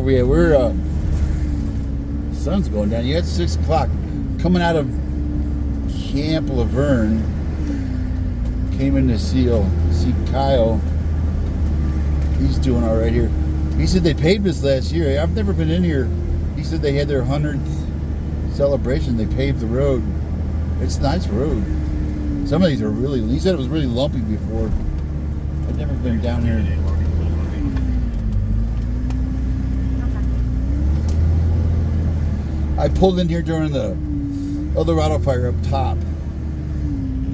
we at? We're sun's going down. Yeah, it's 6 o'clock. Coming out of Camp Laverne. Came in to see Kyle. He's doing all right here. He said they paved this last year. I've never been in here. He said they had their 100th celebration. They paved the road. It's a nice road. Some of these are really, he said it was really lumpy before. I've never been down here. I pulled in here during the Eldorado fire up top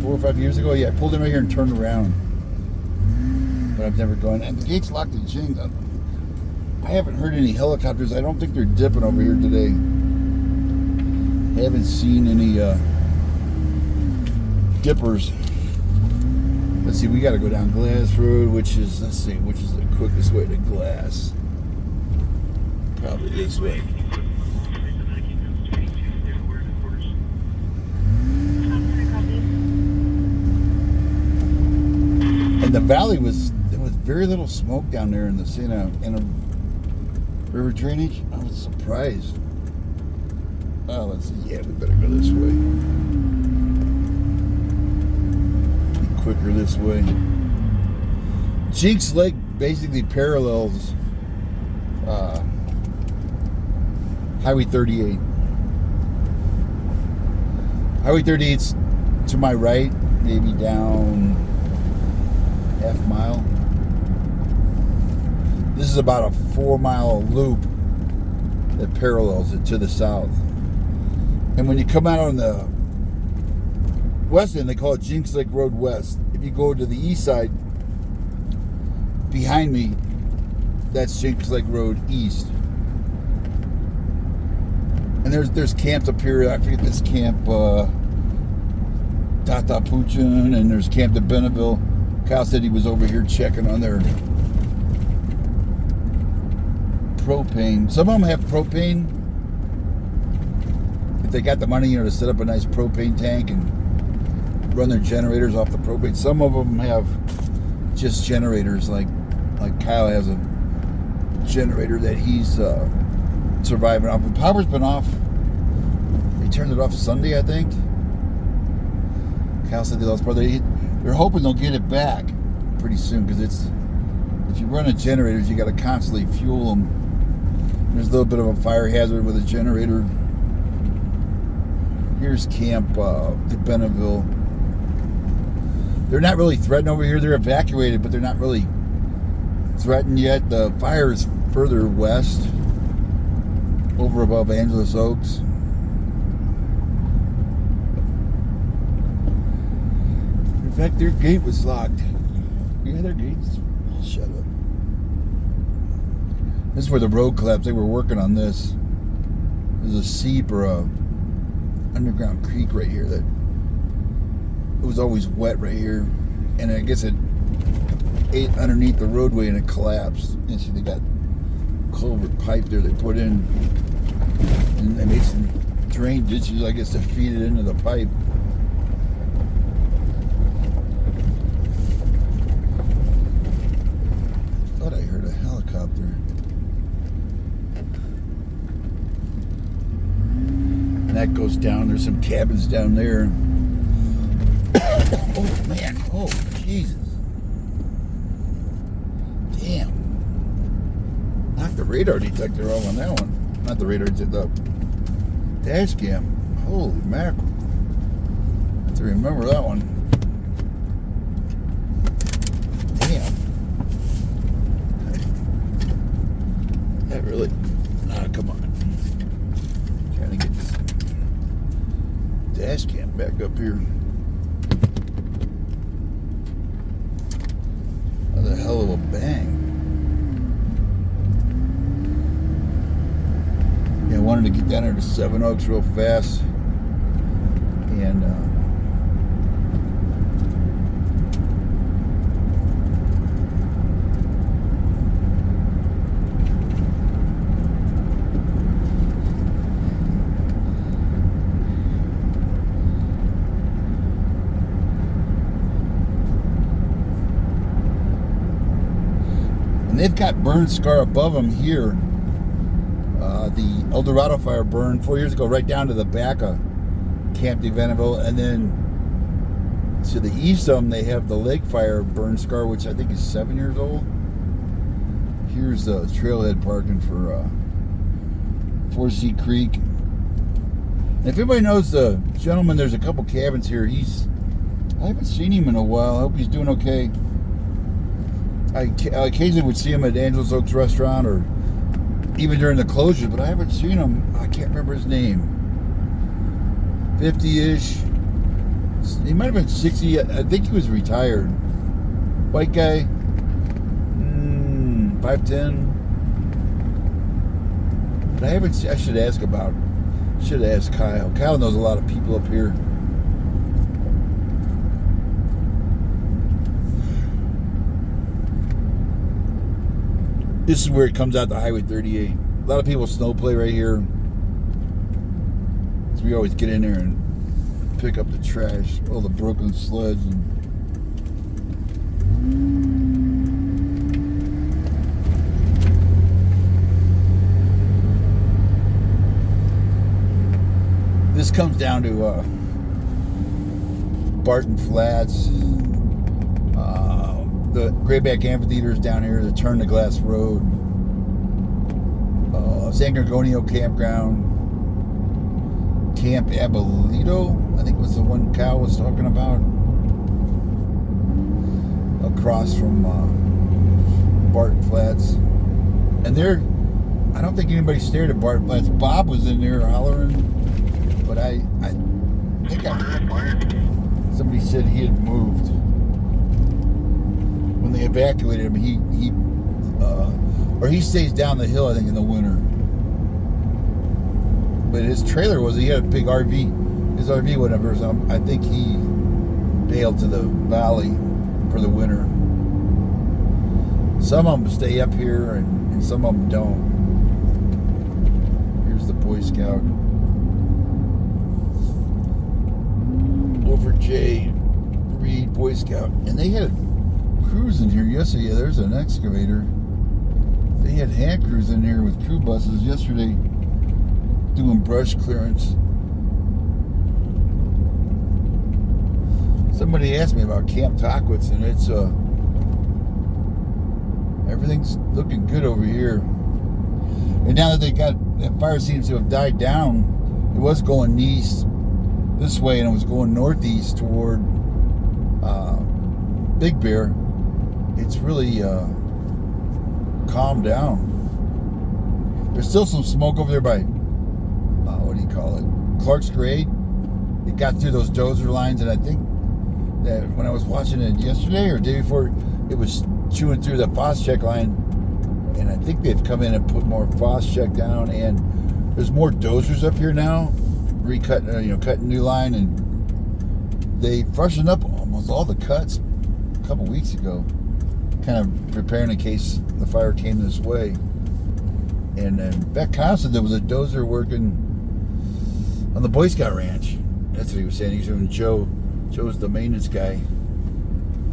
4 or 5 years ago. Yeah, I pulled in right here and turned around. But I've never gone. And the gate's locked at Jenks. I haven't heard any helicopters. I don't think they're dipping over here today. I haven't seen any dippers. Let's see, we got to go down Glass Road, which is the quickest way to Glass. Probably this way. And the valley there was very little smoke down there in the Santa river drainage. I was surprised. Oh, let's see. Yeah, we better go this way. Be quicker this way. Jenks Lake basically parallels Highway 38. Highway 38's to my right, maybe down half mile. This is about a 4-mile loop that parallels it to the south. And when you come out on the west end, they call it Jenks Lake Road West. If you go to the east side, behind me, that's Jenks Lake Road East. And there's camps up here. I forget this camp, Tata Puchin, and there's Camp de Benneville. Kyle said he was over here checking on their propane. Some of them have propane. If they got the money, to set up a nice propane tank and run their generators off the propane. Some of them have just generators, like Kyle has a generator that he's surviving off. The power's been off. They turned it off Sunday, I think. Kyle said they're hoping they'll get it back pretty soon, because if you run a generator, you got to constantly fuel them. There's a little bit of a fire hazard with a generator. Here's Camp de Benneville. They're not really threatened over here. They're evacuated, but they're not really threatened yet. The fire is further west, over above Angeles Oaks. In fact, their gate was locked. Yeah, their gate's... Oh, shut up. This is where the road collapsed. They were working on this. There's a seep or a underground creek right here that it was always wet right here, and I guess it ate underneath the roadway and it collapsed. And see, they got culvert pipe there they put in, and they made some drain ditches, I guess, to feed it into the pipe. Thought I heard a helicopter. And that goes down. There's some cabins down there. Oh man, oh Jesus. Damn. Knocked the radar detector off on that one. Not the radar, the dash cam. Holy mackerel. I have to remember that one. Damn. That really... come on. Trying to get this dash cam back up here. That's a hell of a bang. Yeah, I wanted to get down there to Seven Oaks real fast. And they've got burn scar above them here the El Dorado fire burned 4 years ago right down to the back of Camp de Veneville, and then to the east of them they have the lake fire burn scar, which I think is 7 years old. Here's the trailhead parking for 4C Creek. And if anybody knows the gentleman, there's a couple cabins here. I haven't seen him in a while. I hope he's doing okay. I occasionally would see him at Angelo's Oaks restaurant or even during the closure, but I haven't seen him. I can't remember his name. 50-ish. He might have been 60. I think he was retired. White guy. 5'10". But I should ask Kyle. Kyle knows a lot of people up here. This is where it comes out to Highway 38. A lot of people snowplay right here. So we always get in there and pick up the trash, all the broken sleds. This comes down to Barton Flats. The Grayback Amphitheater is down here, the Turn to Glass Road. San Gorgonio Campground. Camp Abolito, I think was the one Kyle was talking about. Across from Barton Flats. And there, I don't think anybody stared at Barton Flats. Bob was in there hollering. But I think somebody said he had moved. When they evacuated him, he stays down the hill, I think, in the winter. But his trailer he had a big RV. His RV, whatever, so I think he bailed to the valley for the winter. Some of them stay up here, and some of them don't. Here's the Boy Scout. Over J. Reed, Boy Scout. And they had crews in here yesterday. Yeah, there's an excavator. They had hand crews in here with crew buses yesterday doing brush clearance. Somebody asked me about Camp Tockwitz, and it's everything's looking good over here. And now that that fire seems to have died down, it was going east this way, and it was going northeast toward Big Bear. It's really calmed down. There's still some smoke over there by what do you call it, Clark's Grade. It got through those dozer lines, and I think that when I was watching it yesterday or the day before, it was chewing through the Phos-Chek line, and I think they've come in and put more Phos-Chek down, and there's more dozers up here now, cutting new line, and they freshened up almost all the cuts a couple weeks ago, kind of preparing in case the fire came this way. And then Beck Cobb said there was a dozer working on the Boy Scout ranch. That's what he was saying. He's doing Joe's the maintenance guy.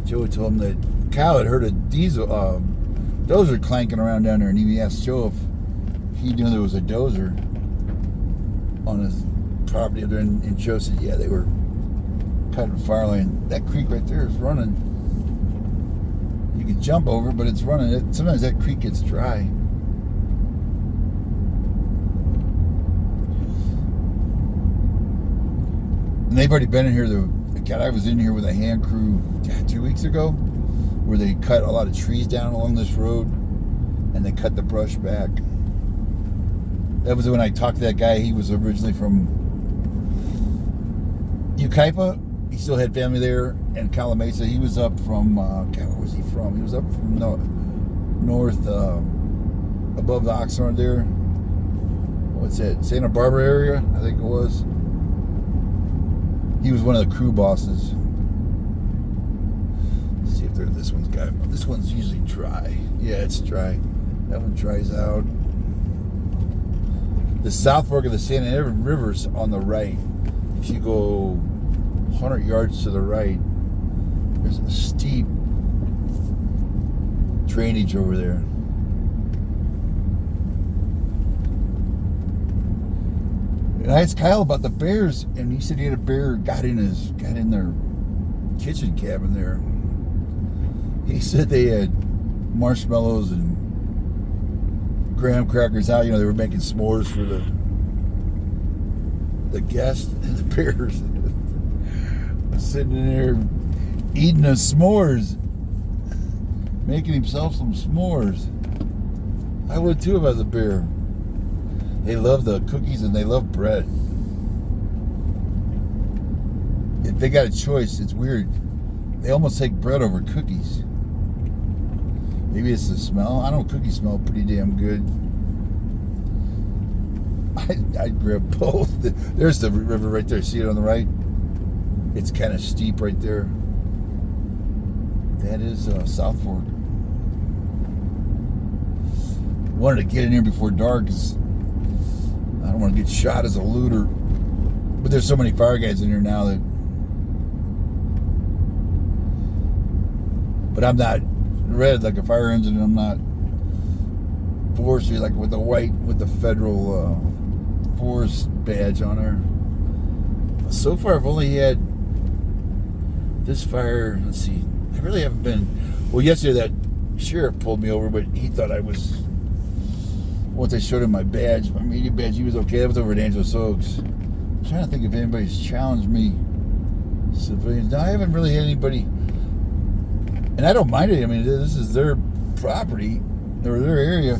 Joe had told him that Kyle had heard a diesel dozer clanking around down there, and he asked Joe if he knew there was a dozer on his property there, and Joe said, yeah, they were cutting fire line. That creek right there is running. You can jump over, but it's running. Sometimes that creek gets dry. And they've already been in here. I was in here with a hand crew 2 weeks ago, where they cut a lot of trees down along this road, and they cut the brush back. That was when I talked to that guy. He was originally from Yucaipa. He still had family there, and Calamasa. He was up from, where was he from? He was up from north, above the Oxnard there. What's that? Santa Barbara area, I think it was. He was one of the crew bosses. Let's see if this one's got. This one's usually dry. Yeah, it's dry. That one dries out. The South Fork of the Santa Ana River's on the right. If you go 100 yards to the right, there's a steep drainage over there. And I asked Kyle about the bears, and he said he had a bear got in their kitchen cabin there. He said they had marshmallows and graham crackers out. They were making s'mores for the guests, and the bears sitting in there eating the s'mores, making himself some s'mores. I would too if I was a bear. They love the cookies and they love bread. If they got a choice, it's weird. They almost take bread over cookies. Maybe it's the smell. I know cookies smell pretty damn good. I'd grab both. There's the river right there. See it on the right? It's kind of steep right there. That is South Fork. Wanted to get in here before dark because I don't want to get shot as a looter. But there's so many fire guys in here now that. But I'm not red like a fire engine. I'm not forestry like with the federal forest badge on her. So far, I've only had this fire. Let's see. I really haven't been. Well, yesterday that sheriff pulled me over, but he thought I was. Once I showed him my badge, my media badge, he was okay. That was over at Angeles Oaks. I'm trying to think if anybody's challenged me. Civilians. No, I haven't really had anybody. And I don't mind it. I mean, this is their property or their area.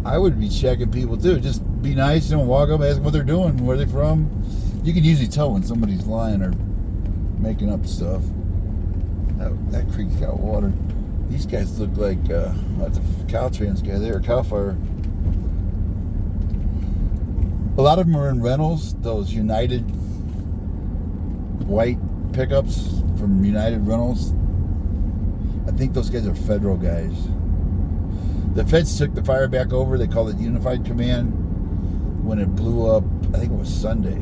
I would be checking people too. Just be nice, walk up, ask them what they're doing, where they're from. You can usually tell when somebody's lying or making up stuff. That creek's got water. These guys look like that's a Caltrans guy there, Cal Fire. A lot of them are in rentals, those United white pickups from United Rentals. I think those guys are federal guys. The feds took the fire back over. They called it Unified Command when it blew up. I think it was Sunday.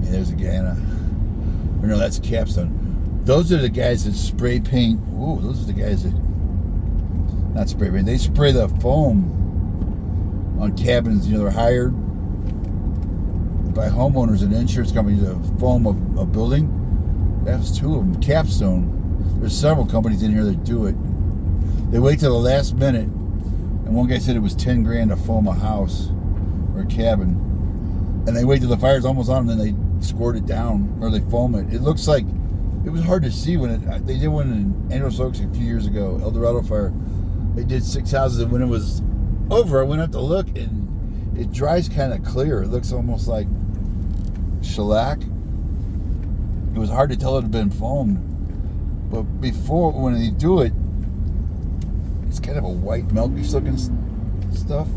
And there's a guy in a... Or no, that's Capstone. Those are the guys that spray paint. Ooh, those are the guys that... Not spray paint. They spray the foam on cabins. They're hired by homeowners and insurance companies to foam a building. That's two of them. Capstone. There's several companies in here that do it. They wait till the last minute, and one guy said it was $10,000 to foam a house or a cabin, and they wait till the fire's almost on, and then they squirt it down or they foam it. It looks like it was hard to see when they did one in Angeles Oaks a few years ago, El Dorado fire. They did 6 houses, and when it was over, I went up to look, and it dries kind of clear. It looks almost like shellac. It was hard to tell it had been foamed. But before, when they do it, it's kind of a white, milkish looking stuff.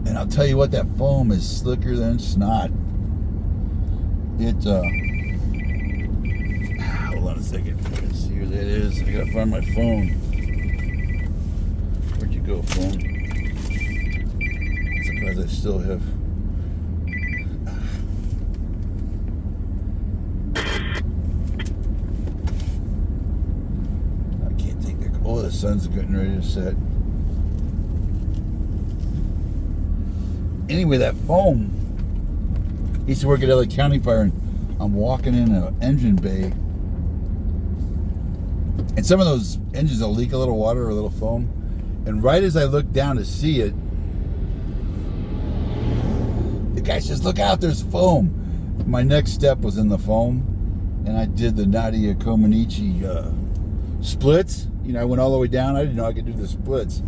And I'll tell you what, that foam is slicker than snot. Hold on a second. Let's see where that is. I gotta find my phone. Where'd you go, phone? I'm surprised I still have. I can't take that. Oh, the sun's getting ready to set. Anyway, that foam. I used to work at LA County Fire, and I'm walking in an engine bay. And some of those engines will leak a little water or a little foam. And right as I look down to see it, the guy says, "Look out, there's foam." My next step was in the foam, and I did the Nadia Comaneci splits. I went all the way down. I didn't know I could do the splits.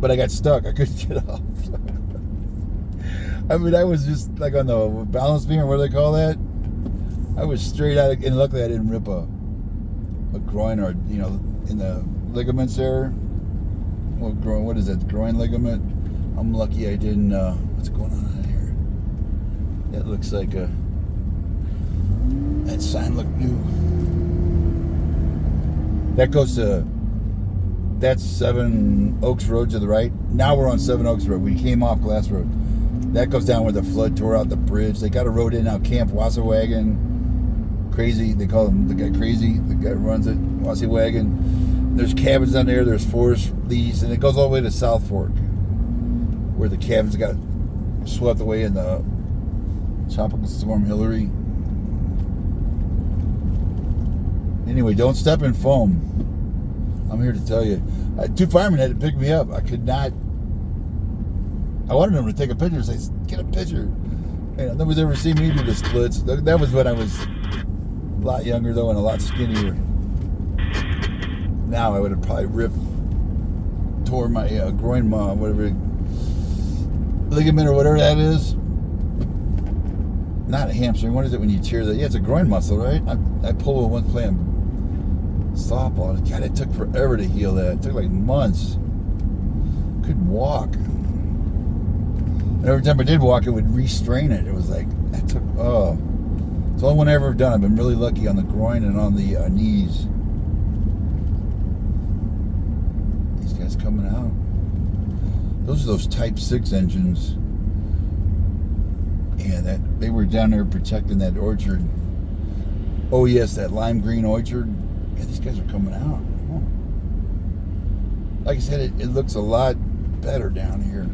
But I got stuck. I couldn't get off. I mean, I was just like on the balance beam, or what do they call that? I was straight out, and luckily I didn't rip a groin or, in the ligaments there. What is that, groin ligament? I'm lucky I didn't, what's going on in here? That looks like that sign looked new. That goes to, that's 7 Oaks Road to the right. Now we're on 7 Oaks Road. We came off Glass Road. That goes down where the flood tore out the bridge. They got a road in now, Camp Wassawagon. Crazy, they call him the guy Crazy. The guy who runs it, Wazzy Wagon. There's cabins down there. There's forest lease, and it goes all the way to South Fork, where the cabins got swept away in the Tropical Storm Hillary. Anyway, don't step in foam. I'm here to tell you. Two firemen had to pick me up. I could not. I wanted them to take a picture and say, get a picture. And nobody's ever seen me do the splits. That was when I was a lot younger, though, and a lot skinnier. Now I would have probably tore my groin, whatever, ligament or whatever that is. Not a hamstring. What is it when you tear that? Yeah, it's a groin muscle, right? I pulled one once playing softball. God, it took forever to heal that. It took like months. Couldn't walk. And every time I did walk, it would re-strain it. It was like, that took, it's the only one I've ever done. I've been really lucky on the groin and on the knees. These guys coming out. Those are those Type 6 engines. Yeah, they were down there protecting that orchard. Oh yes, that lime green orchard. Yeah, these guys are coming out. Oh. Like I said, it looks a lot better down here.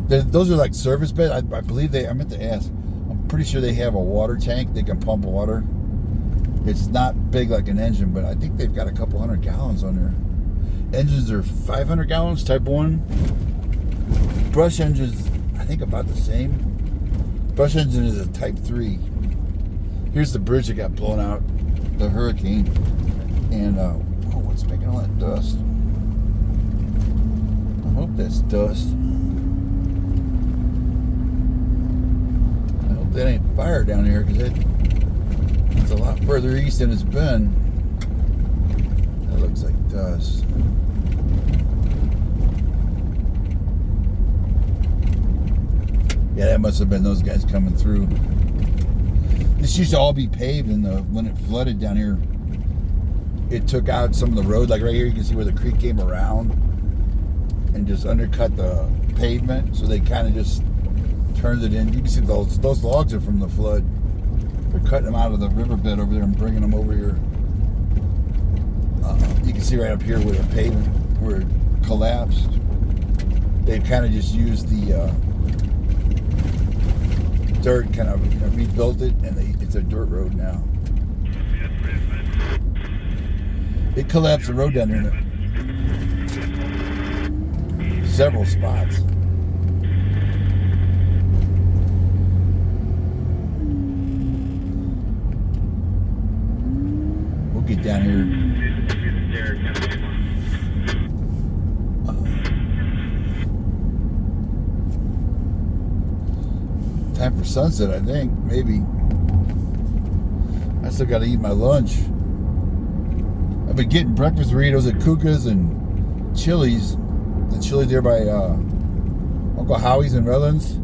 Those are like service beds. I believe I meant to ask. I'm pretty sure they have a water tank. They can pump water. It's not big like an engine, but I think they've got a couple 100 gallons on there. Engines are 500 gallons, Type 1. Brush engines, I think about the same. Brush engine is a Type 3. Here's the bridge that got blown out, the hurricane. And, what's making all that dust? I hope that's dust. I hope that ain't fire down here, because it's a lot further east than it's been. That looks like dust. Yeah, that must have been those guys coming through. This used to all be paved, and when it flooded down here, it took out some of the road. Like right here, you can see where the creek came around and just undercut the pavement. So they kind of just turned it in. You can see those logs are from the flood. They're cutting them out of the riverbed over there and bringing them over here. You can see right up here where the pavement, where it collapsed. They kind of just used the dirt, kind of rebuilt it, and it's a dirt road now. It collapsed the road down there in several spots. We'll get down here. Time for sunset, I think. Maybe. I still got to eat my lunch. I've been getting breakfast burritos at Kuka's and Chili's. The Chili's there by Uncle Howie's in Redlands.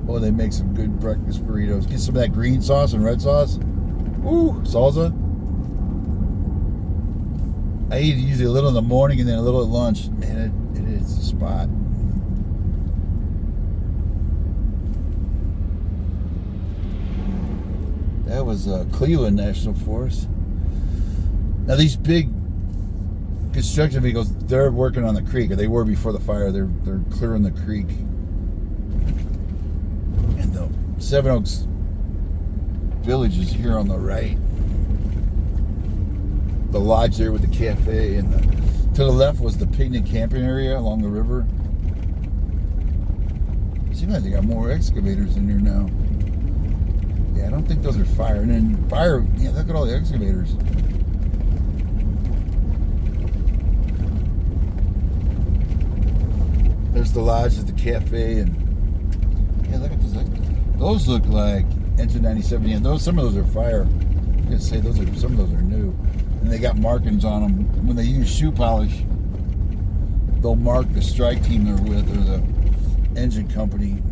Oh, they make some good breakfast burritos. Get some of that green sauce and red sauce. Ooh, salsa. I eat usually a little in the morning and then a little at lunch. Man, it is a spot. That was Cleveland National Forest. Now these big construction vehicles, they're working on the creek, or they were before the fire. They're clearing the creek. And the Seven Oaks Village is here on the right. The lodge there with the cafe, and to the left was the picnic camping area along the river. It seems like they got more excavators in here now. Yeah, I don't think those are fire. And then fire, yeah, look at all the excavators. There's the lodge, there's the cafe, and yeah, look at those. Those look like engine 97. Yeah, some of those are fire. I'm gonna say some of those are new, and they got markings on them. When they use shoe polish, they'll mark the strike team they're with or the engine company.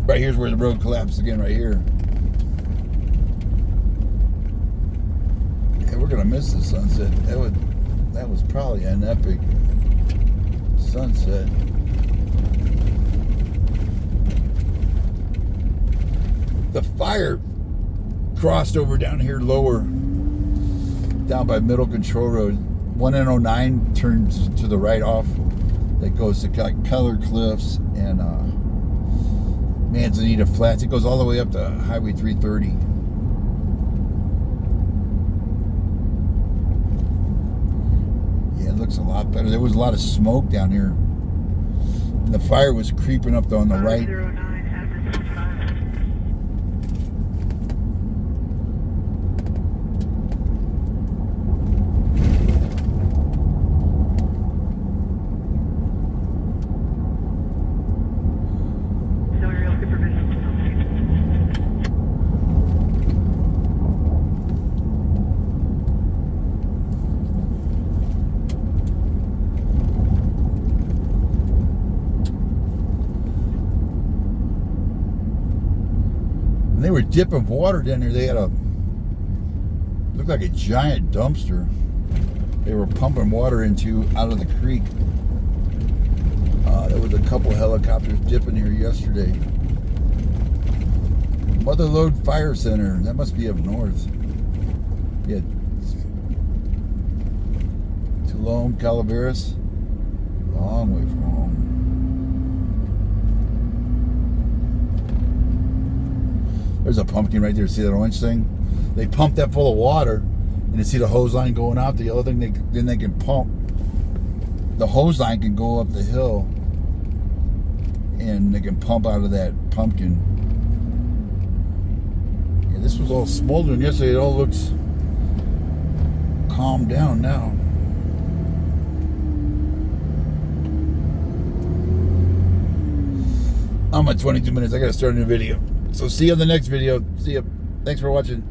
Right here's where the road collapsed again, right here. Yeah, we're gonna miss the sunset. That was probably an epic sunset. The fire crossed over down here lower, down by Middle Control Road. 109 turns to the right off. That goes to Keller Cliffs and Manzanita Flats. It goes all the way up to Highway 330. Yeah, it looks a lot better. There was a lot of smoke down here. And the fire was creeping up on the right. They were dipping water down there. They had looked like a giant dumpster. They were pumping water out of the creek. There was a couple helicopters dipping here yesterday. Mother Lode Fire Center. That must be up north. Yeah. Tulum, Calaveras. Long way from home. There's a pumpkin right there. See that orange thing? They pump that full of water, and you see the hose line going out. The other thing, then they can pump. The hose line can go up the hill, and they can pump out of that pumpkin. Yeah, this was all smoldering yesterday. It all looks calmed down now. I'm at 22 minutes. I gotta start a new video. So see you on the next video. See ya. Thanks for watching.